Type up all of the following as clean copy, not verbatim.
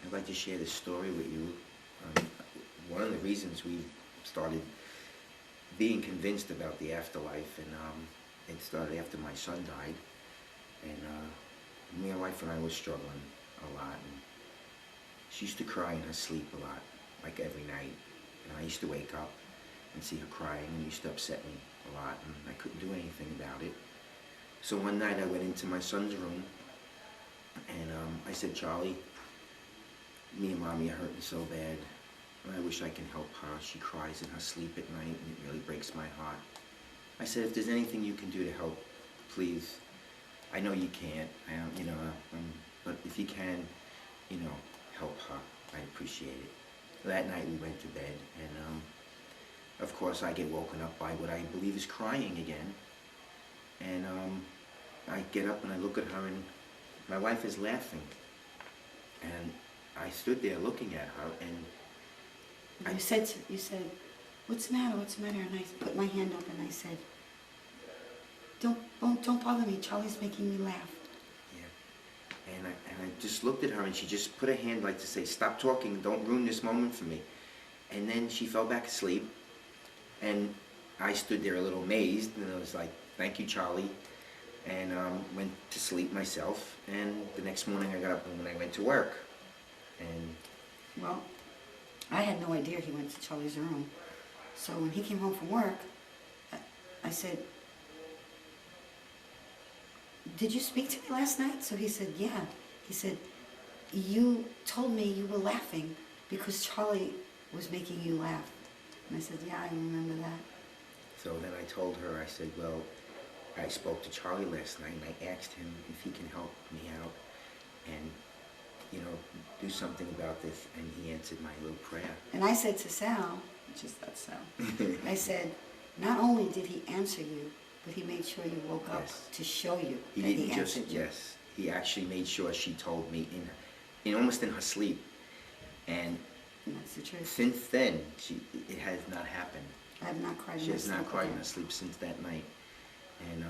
I'd like to share this story with you. One of the reasons we started being convinced about the afterlife, and it started after my son died, and my wife and I were struggling a lot, and she used to cry in her sleep a lot, like every night, and I used to wake up and see her crying, and it used to upset me a lot, and I couldn't do anything about it. So one night I went into my son's room, and I said, Charlie, me and Mommy are hurting so bad, and I wish I can help her. She cries in her sleep at night, and it really breaks my heart. I said, if there's anything you can do to help, please. I know you can't, but if you can, help her. I appreciate it. That night we went to bed, and of course I get woken up by what I believe is crying again. And I get up and I look at her, and my wife is laughing. And I stood there looking at her, and you said, what's the matter, what's the matter? And I put my hand up and I said, don't bother me, Charlie's making me laugh. Yeah. And I just looked at her, and she just put her hand like to say, stop talking, don't ruin this moment for me. And then she fell back asleep, and I stood there a little amazed, and I was like, thank you, Charlie, and went to sleep myself. And the next morning I got up and I went to work. And well, I had no idea he went to Charlie's room. So when he came home from work, I said, did you speak to me last night? So he said, yeah. He said, you told me you were laughing because Charlie was making you laugh. And I said, yeah, I remember that. So then I told her, I said, well, I spoke to Charlie last night, and I asked him if he can help me out and, do something about this, and he answered my little prayer. And I said to Sal, which is that Sal, I said, not only did he answer you, but he made sure you woke up to show you that he answered you. Yes, he actually made sure she told me almost in her sleep. And that's the truth. Since then, it has not happened. I have not cried in my sleep. She has not cried in her sleep since that night. And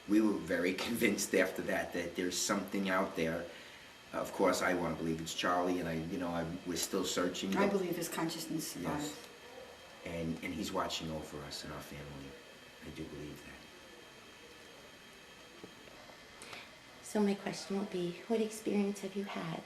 we were very convinced after that there's something out there. Of course, I want to believe it's Charlie, and we're still searching. I believe his consciousness survives. Yes. And he's watching over us and our family. I do believe that. So my question would be, what experience have you had